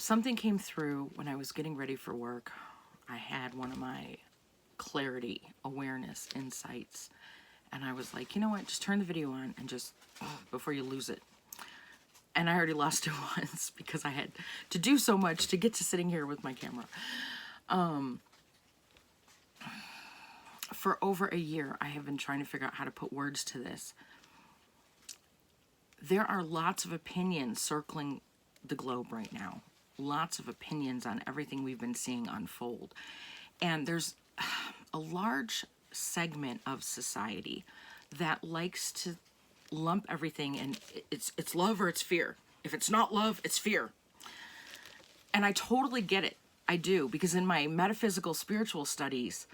something came through when I was getting ready for work. I had one of my clarity, awareness, insights, and I was like, you know what, just turn the video on and just, before you lose it. And I already lost it once because I had to do so much to get to sitting here with my camera. For over a year, I have been trying to figure out how to put words to this. There are lots of opinions circling the globe right now. Lots of opinions on everything we've been seeing unfold. And there's a large segment of society that likes to lump everything and it's love or it's fear. If it's not love, it's fear. And I totally get it. I do, because in my metaphysical spiritual studies,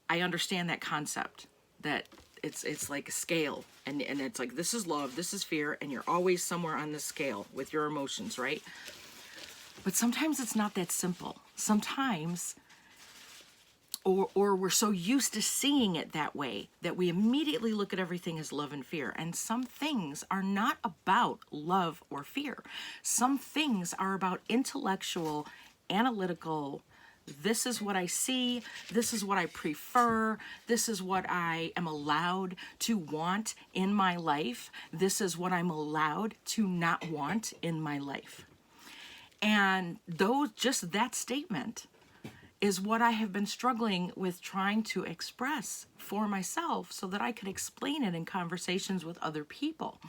I understand that concept, that it's like a scale, and it's like, this is love, this is fear, and you're always somewhere on the scale with your emotions, right? But sometimes it's not that simple. Sometimes, or we're so used to seeing it that way that we immediately look at everything as love and fear. And some things are not about love or fear. Some things are about intellectual, analytical, this is what I see, this is what I prefer, this is what I am allowed to want in my life, this is what I'm allowed to not want in my life. And just that statement is what I have been struggling with trying to express for myself so that I could explain it in conversations with other people.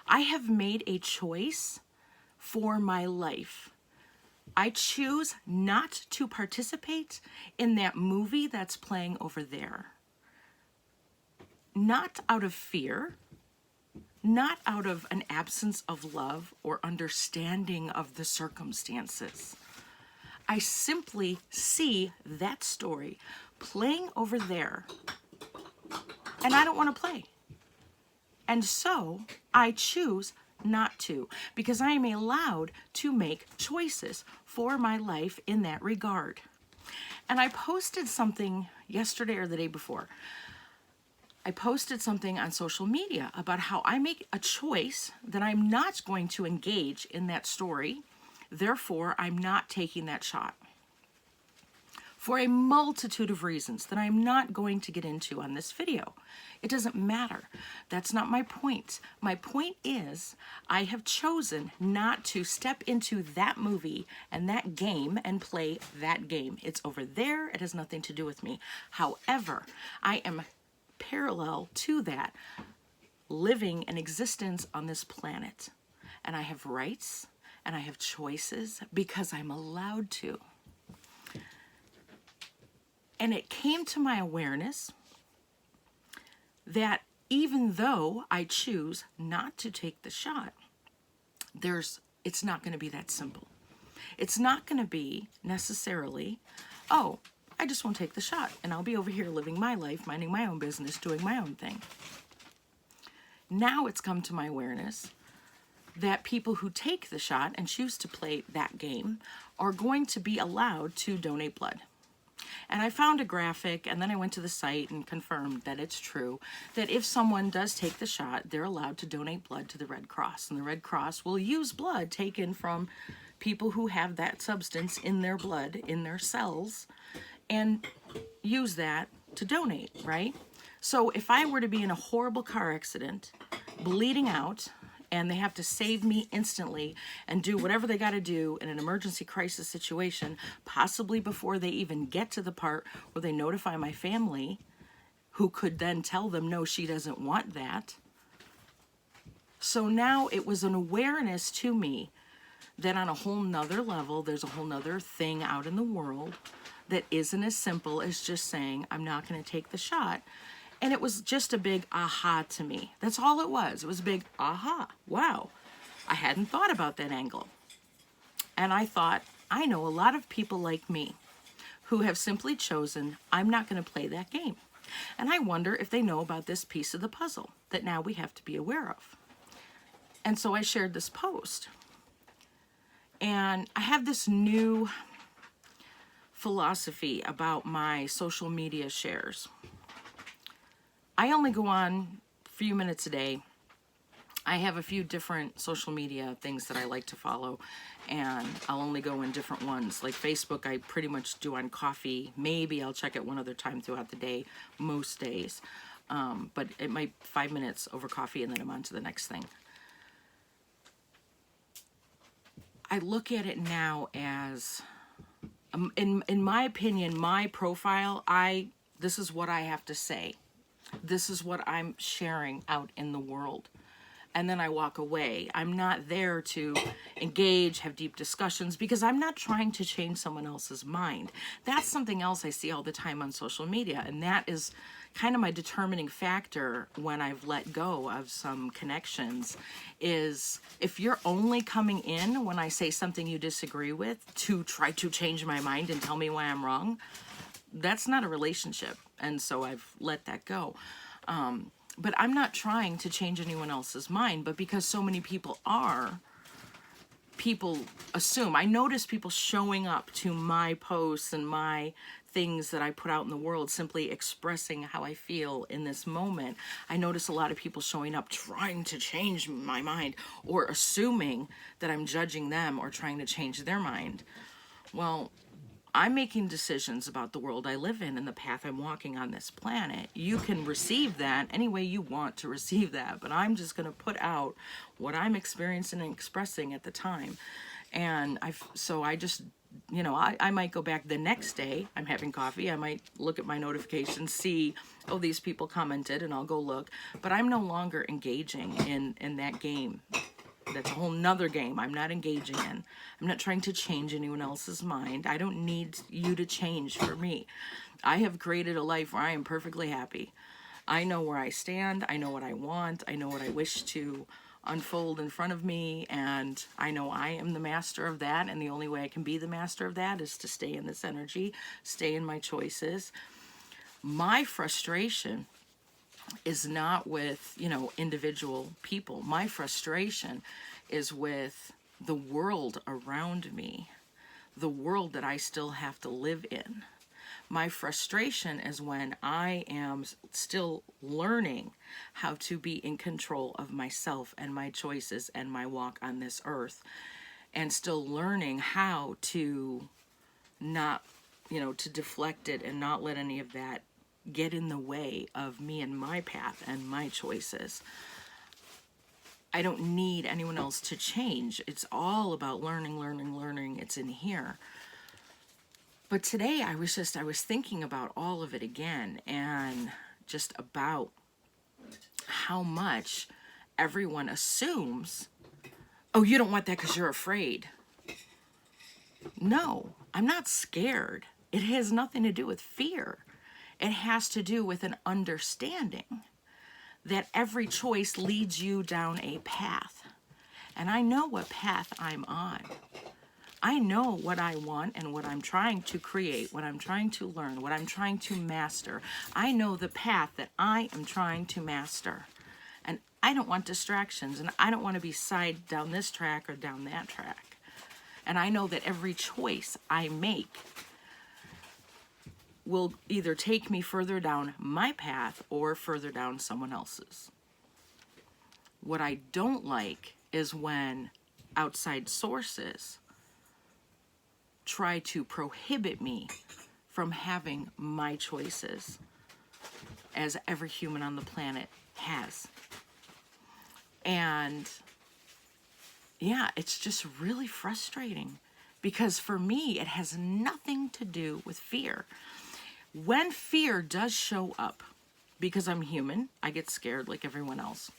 I have made a choice for my life. I choose not to participate in that movie that's playing over there. Not out of fear, not out of an absence of love or understanding of the circumstances. I simply see that story playing over there, and I don't want to play. And so I choose not to, because I am allowed to make choices for my life in that regard. And I posted something yesterday or the day before. I posted something on social media about how I make a choice that I'm not going to engage in that story. Therefore, I'm not taking that shot. For a multitude of reasons that I'm not going to get into on this video. It doesn't matter. That's not my point. My point is, I have chosen not to step into that movie and that game and play that game. It's over there. It has nothing to do with me. However, I am parallel to that, living an existence on this planet. And I have rights and I have choices because I'm allowed to. And it came to my awareness that even though I choose not to take the shot, it's not going to be that simple. It's not going to be necessarily, oh, I just won't take the shot and I'll be over here living my life, minding my own business, doing my own thing. Now it's come to my awareness that people who take the shot and choose to play that game are going to be allowed to donate blood. And I found a graphic, and then I went to the site and confirmed that it's true, that if someone does take the shot, they're allowed to donate blood to the Red Cross. And the Red Cross will use blood taken from people who have that substance in their blood, in their cells, and use that to donate, right? So if I were to be in a horrible car accident, bleeding out, and they have to save me instantly and do whatever they got to do in an emergency crisis situation, possibly before they even get to the part where they notify my family, who could then tell them, no, she doesn't want that. So now it was an awareness to me that on a whole nother level, there's a whole nother thing out in the world that isn't as simple as just saying, I'm not going to take the shot. And it was just a big aha to me. That's all it was. It was a big aha. Wow. I hadn't thought about that angle. And I thought, I know a lot of people like me who have simply chosen, I'm not going to play that game. And I wonder if they know about this piece of the puzzle that now we have to be aware of. And so I shared this post. And I have this new philosophy about my social media shares. I only go on a few minutes a day, I have a few different social media things that I like to follow, and I'll only go in different ones. Like Facebook, I pretty much do on coffee. Maybe I'll check it one other time throughout the day, most days. But it might 5 minutes over coffee and then I'm on to the next thing. I look at it now as, in my opinion, my profile, this is what I have to say. This is what I'm sharing out in the world. And then I walk away. I'm not there to engage, have deep discussions, because I'm not trying to change someone else's mind. That's something else I see all the time on social media, and that is kind of my determining factor when I've let go of some connections, is if you're only coming in when I say something you disagree with to try to change my mind and tell me why I'm wrong, that's not a relationship. And so I've let that go. But I'm not trying to change anyone else's mind, but because so many people are, people assume. I notice people showing up to my posts and my things that I put out in the world, simply expressing how I feel in this moment. I notice a lot of people showing up trying to change my mind, or assuming that I'm judging them or trying to change their mind. Well, I'm making decisions about the world I live in and the path I'm walking on this planet. You can receive that any way you want to receive that, but I'm just going to put out what I'm experiencing and expressing at the time. And I just, I might go back the next day. I'm having coffee. I might look at my notifications, see, oh, these people commented, and I'll go look. But I'm no longer engaging in that game. That's a whole nother game I'm not engaging in. I'm not trying to change anyone else's mind. I don't need you to change for me. I have created a life where I am perfectly happy. I know where I stand. I know what I want. I know what I wish to unfold in front of me. And I know I am the master of that. And the only way I can be the master of that is to stay in this energy, stay in my choices. My frustration is not with, individual people. My frustration is with the world around me, the world that I still have to live in. My frustration is when I am still learning how to be in control of myself and my choices and my walk on this earth, and still learning how to not, to deflect it and not let any of that get in the way of me and my path and my choices. I don't need anyone else to change. It's all about learning. It's in here. But today I was thinking about all of it again, and just about how much everyone assumes, oh, you don't want that because you're afraid. No, I'm not scared. It has nothing to do with fear. It has to do with an understanding that every choice leads you down a path. And I know what path I'm on. I know what I want and what I'm trying to create, what I'm trying to learn, what I'm trying to master. I know the path that I am trying to master. And I don't want distractions, and I don't want to be side down this track or down that track. And I know that every choice I make will either take me further down my path or further down someone else's. What I don't like is when outside sources try to prohibit me from having my choices, as every human on the planet has. And yeah, it's just really frustrating, because for me, it has nothing to do with fear. When fear does show up, because I'm human, I get scared like everyone else.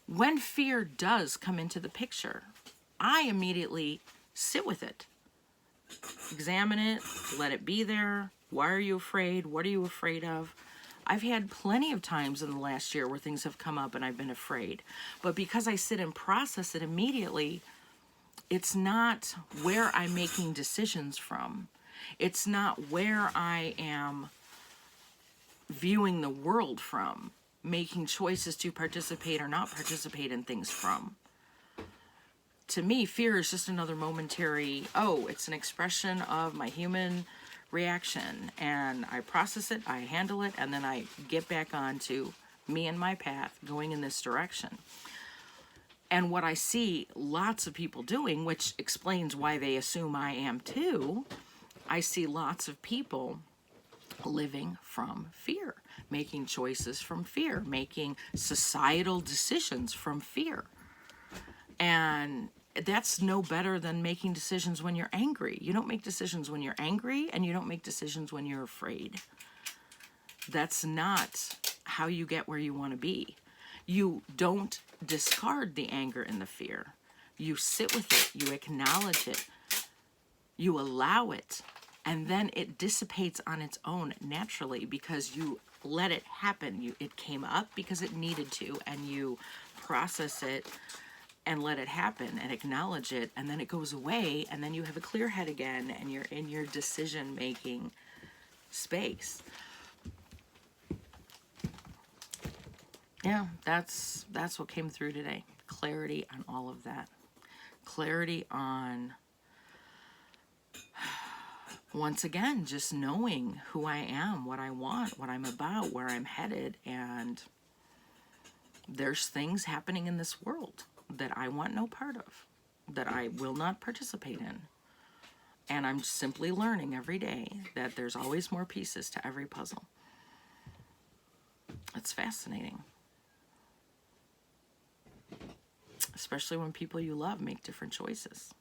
When fear does come into the picture, I immediately sit with it, examine it, let it be there. Why are you afraid? What are you afraid of? I've had plenty of times in the last year where things have come up and I've been afraid. But because I sit and process it immediately, it's not where I'm making decisions from. It's not where I am viewing the world from, making choices to participate or not participate in things from. To me, fear is just another momentary, it's an expression of my human reaction, and I process it, I handle it, and then I get back on to me and my path going in this direction. And what I see lots of people doing, which explains why they assume I am too, I see lots of people living from fear, making choices from fear, making societal decisions from fear. And that's no better than making decisions when you're angry. You don't make decisions when you're angry, and you don't make decisions when you're afraid. That's not how you get where you want to be. You don't discard the anger and the fear. You sit with it, you acknowledge it, you allow it, and then it dissipates on its own naturally because you let it happen. It came up because it needed to, and you process it and let it happen and acknowledge it, and then it goes away, and then you have a clear head again, and you're in your decision-making space. Yeah, that's what came through today. Clarity on all of that. Clarity on, once again, just knowing who I am, what I want, what I'm about, where I'm headed, and there's things happening in this world that I want no part of, that I will not participate in. And I'm simply learning every day that there's always more pieces to every puzzle. It's fascinating. Especially when people you love make different choices.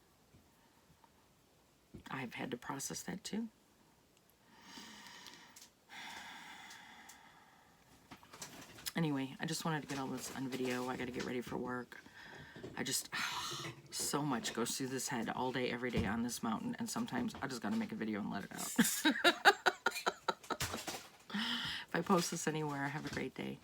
I've had to process that too. Anyway, I just wanted to get all this on video. I got to get ready for work. So much goes through this head all day, every day on this mountain, and sometimes I just got to make a video and let it out. If I post this anywhere, have a great day.